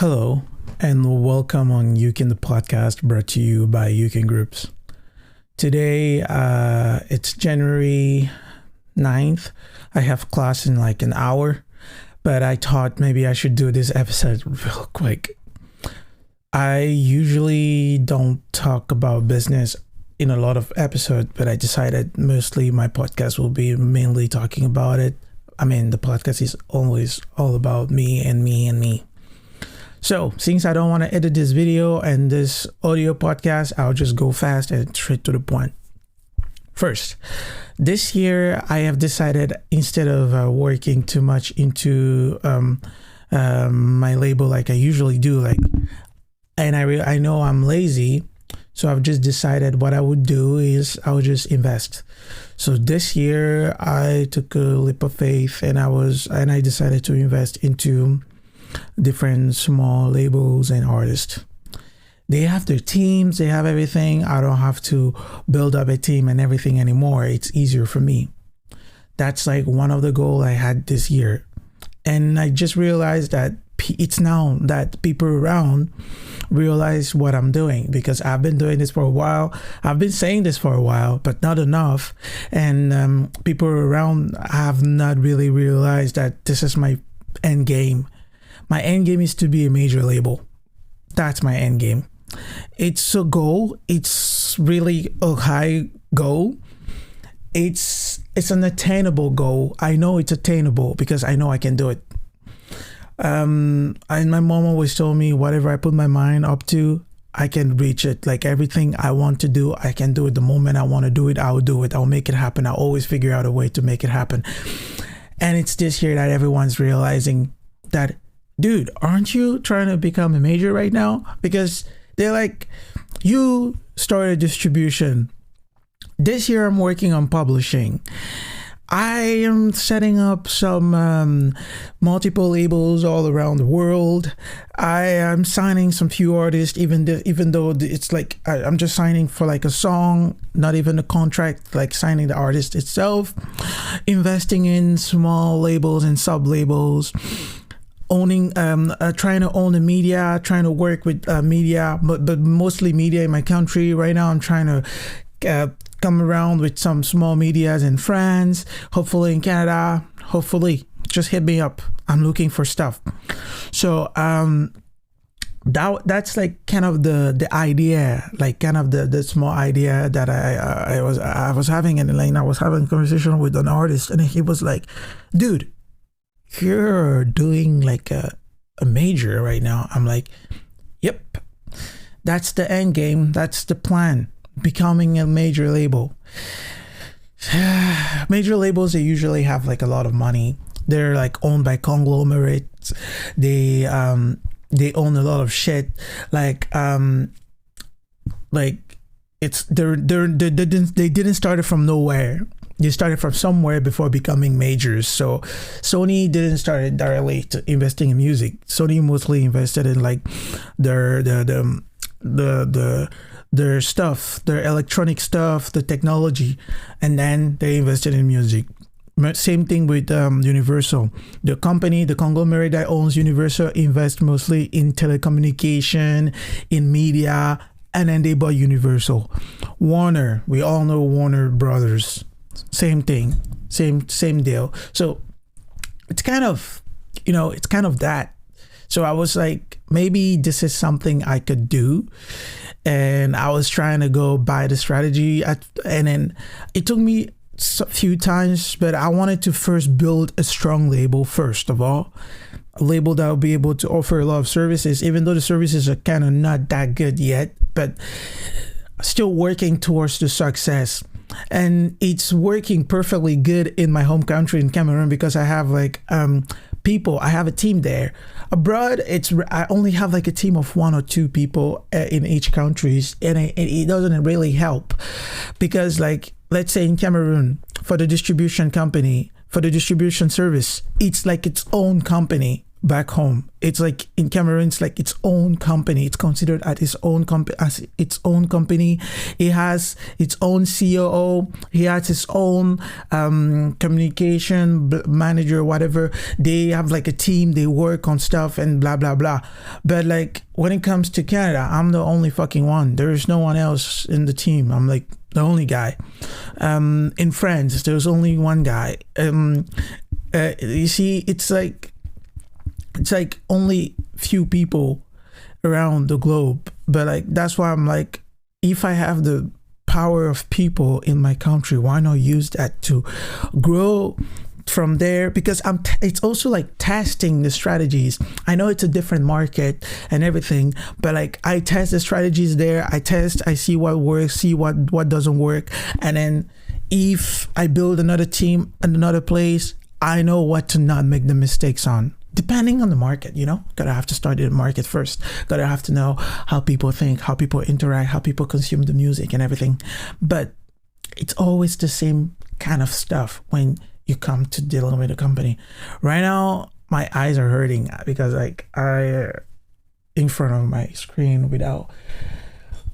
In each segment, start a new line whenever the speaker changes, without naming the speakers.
Hello, and welcome on Youken, the podcast brought to you by Youken Groups. Today, it's January 9th. I have class in like an hour, but I thought maybe I should do this episode real quick. I usually don't talk about business in a lot of episodes, but I decided mostly my podcast will be mainly talking about it. I mean, the podcast is always all about me and me and me. So, since I don't want to edit this video and this audio podcast, I'll just go fast and straight to the point. First, this year I have decided instead of working too much into my label like I usually do, and I know I'm lazy, so I've just decided what I would do is I would just invest. So this year I took a leap of faith and I decided to invest into different small labels and artists. They have their teams, they have everything. I don't have to build up a team and everything anymore. It's easier for me. That's like one of the goals I had this year. And I just realized that it's now that people around realize what I'm doing, because I've been doing this for a while. I've been saying this for a while, but not enough. And people around have not really realized that this is my end game. My end game is to be a major label. That's my end game. It's a goal. It's really a high goal. It's an attainable goal. I know it's attainable because I know I can do it. And my mom always told me, whatever I put my mind up to, I can reach it. Like everything I want to do, I can do it. The moment I want to do it, I'll do it. I'll make it happen. I'll always figure out a way to make it happen. And it's this year that everyone's realizing that, dude, aren't you trying to become a major right now? Because they're like, you started distribution. This year I'm working on publishing. I am setting up some multiple labels all around the world. I am signing some few artists, even though it's like I'm just signing for like a song, not even a contract, like signing the artist itself, investing in small labels and sub labels, owning, trying to own the media, trying to work with media, but mostly media in my country. Right now, I'm trying to come around with some small medias in France, hopefully in Canada. Hopefully, just hit me up. I'm looking for stuff. So that's like kind of the idea, like kind of the small idea that I was having, and like I was having a conversation with an artist, and he was like, "Dude, you're doing like a major right now." I'm like, "Yep, that's the end game. That's the plan." Becoming a major label. Major labels, they usually have like a lot of money. They're like owned by conglomerates. They own a lot of shit. Like it's they didn't start it from nowhere. They started from somewhere before becoming majors. So Sony didn't start it directly to investing in music. Sony mostly invested in like their stuff, their electronic stuff, the technology, and then they invested in music. Same thing with Universal. The company, the conglomerate that owns Universal, invests mostly in telecommunication, in media, and then they bought Universal. Warner, we all know Warner Brothers. Same thing, same deal. So it's kind of, it's kind of that. So I was like, maybe this is something I could do. And I was trying to go by the strategy. And then it took me a few times, but I wanted to first build a strong label, first of all. A label that will be able to offer a lot of services, even though the services are kind of not that good yet, but still working towards the success. And it's working perfectly good in my home country in Cameroon, because I have like people, I have a team there. Abroad, I only have like a team of 1 or 2 people in each countries, and it doesn't really help, because like, let's say in Cameroon, for the distribution company, for the distribution service, it's like its own company. back home. It's like in Cameroon, it's like its own company. It's considered as its own company. It has its own COO. He has his own communication manager, whatever. They have like a team. They work on stuff and blah blah blah. But like when it comes to Canada, I'm the only fucking one. There's no one else in the team. I'm like the only guy. In France, there's only one guy. You see, it's like only few people around the globe, but like that's why I'm like, if I have the power of people in my country, why not use that to grow from there? Because it's also like testing the strategies. I know it's a different market and everything, but like I test the strategies there. I see what works, see what doesn't work, and then if I build another team in another place, I know what to not make the mistakes on. Depending on the market, gotta have to start in the market first. Gotta have to know how people think, how people interact, how people consume the music and everything. But it's always the same kind of stuff when you come to dealing with a company. Right now, my eyes are hurting because like I in front of my screen without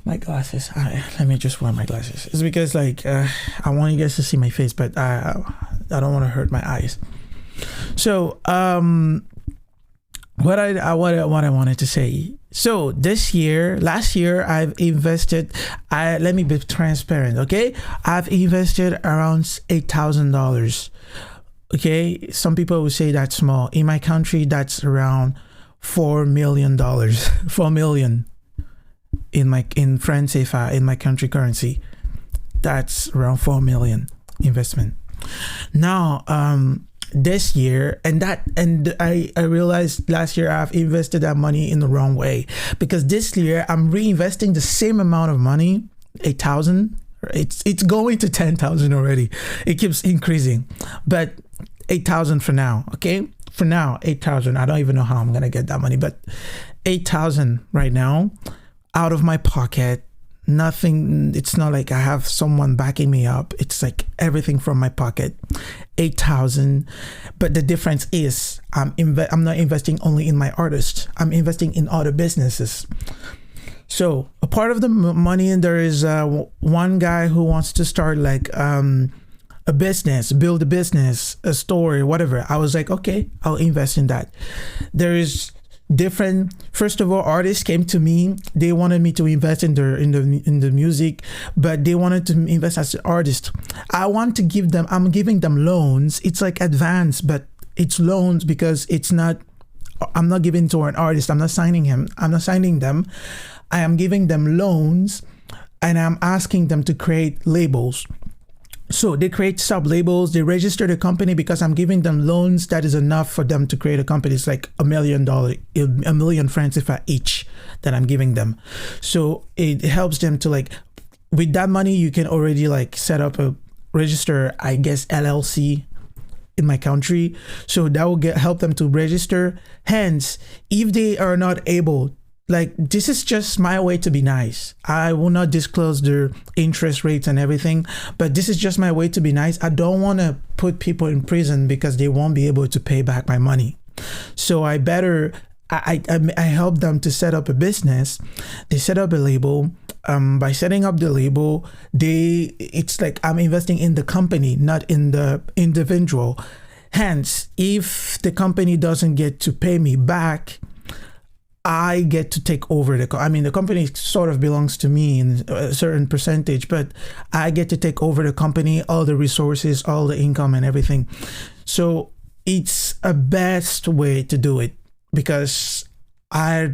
my glasses. Let me just wear my glasses. It's because like I want you guys to see my face, but I don't want to hurt my eyes. So what I wanted to say. So last year I've invested. Let me be transparent, okay? I've invested around $8,000. Okay, some people will say that's small. In my country, that's around $4 million. 4 million in French CFA, in my country currency. That's around 4 million investment. Now, this year, and I realized last year I've invested that money in the wrong way, because this year I'm reinvesting the same amount of money, 8,000. It's going to 10,000 already. It keeps increasing, but 8,000 for now. Okay, for now 8,000. I don't even know how I'm gonna get that money, but 8,000 right now out of my pocket. Nothing, it's not like I have someone backing me up. It's like everything from my pocket. 8,000. But the difference is I'm not investing only in my artists. I'm investing in other businesses. So a part of the money, and there is one guy who wants to start like a business, build a business, a store, whatever. I was like, okay, I'll invest in that. There is different. First of all, artists came to me. They wanted me to invest in the music, but they wanted to invest as an artist. I'm giving them loans. It's like advance, but it's loans because I'm not giving to an artist. I'm not signing them. I am giving them loans, and I'm asking them to create labels. So they create sub-labels, they register the company because I'm giving them loans that is enough for them to create a company. It's like $1 million francs CFA each that I'm giving them. So it helps them to like, with that money, you can already like set up register, I guess, LLC in my country. So that will help them to register. Hence, if they are not able, like, this is just my way to be nice. I will not disclose their interest rates and everything, but this is just my way to be nice. I don't want to put people in prison because they won't be able to pay back my money. So I help them to set up a business. They set up a label. By setting up the label, it's like I'm investing in the company, not in the individual. Hence, if the company doesn't get to pay me back, I get to take over the company sort of belongs to me in a certain percentage, but I get to take over the company, all the resources, all the income and everything. So it's a best way to do it, because I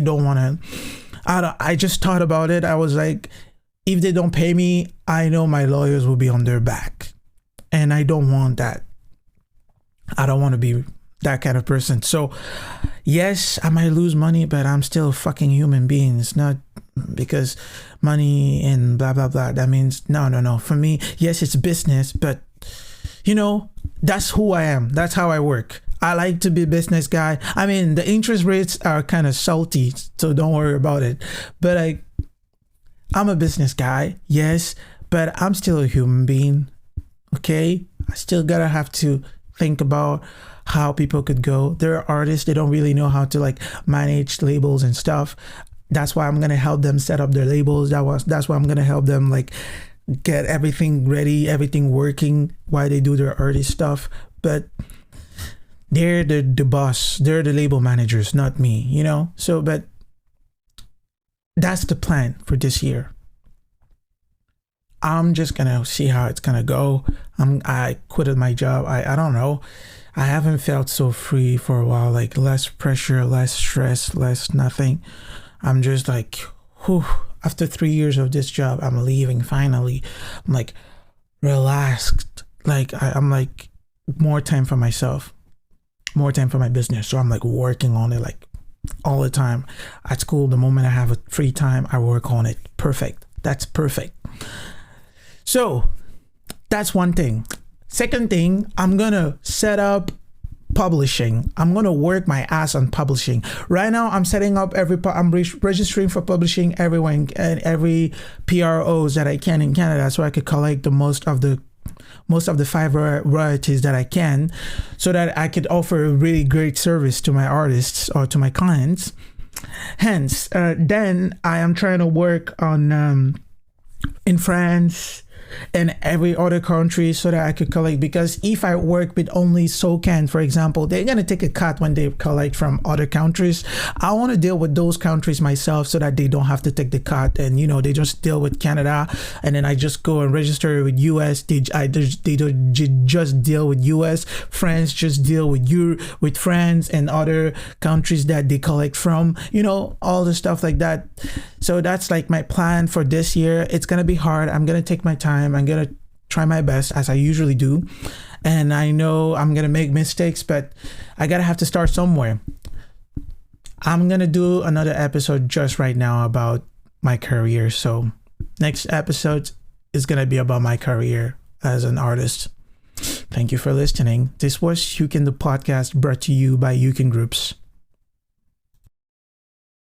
don't want to, I just thought about it. I was like, if they don't pay me, I know my lawyers will be on their back, and I don't want that. I don't want to be that kind of person. So yes, I might lose money, but I'm still a fucking human being. It's not because money and blah blah blah. That means no. For me, yes, it's business, but that's who I am. That's how I work. I like to be a business guy. I mean, the interest rates are kind of salty, so don't worry about it. But I'm a business guy, yes, but I'm still a human being. Okay, I still gotta have to think about how people could go. They're artists, they don't really know how to like manage labels and stuff. That's why I'm gonna help them set up their labels. That's why I'm gonna help them like get everything ready, everything working while they do their artist stuff. But they're the boss, they're the label managers, not me, you know? So, but that's the plan for this year. I'm just gonna see how it's gonna go. I quitted my job. I don't know. I haven't felt so free for a while, like less pressure, less stress, less nothing. I'm just like, whew, after 3 years of this job, I'm leaving finally. I'm like relaxed. Like I'm like more time for myself, more time for my business. So I'm like working on it like all the time. At school, the moment I have a free time, I work on it. Perfect. That's perfect. So that's one thing. Second thing, I'm gonna set up publishing. I'm gonna work my ass on publishing. Right now, I'm setting up I'm registering for publishing everywhere and every PROs that I can in Canada, so I could collect the most of the five royalties that I can, so that I could offer a really great service to my artists or to my clients. Hence, then I am trying to work on in France and every other country so that I could collect, because if I work with only SoCan, for example, they're going to take a cut when they collect from other countries. I want to deal with those countries myself so that they don't have to take the cut, and you know, they just deal with Canada, and then I just go and register with US. They just deal with US. France just deal with with France and other countries that they collect from, you know, all the stuff like that. So that's like my plan for this year. It's going to be hard. I'm going to take my time. I'm going to try my best as I usually do. And I know I'm going to make mistakes, but I got to have to start somewhere. I'm going to do another episode just right now about my career. So next episode is going to be about my career as an artist. Thank you for listening. This was Youken, the podcast, brought to you by Youken Groups.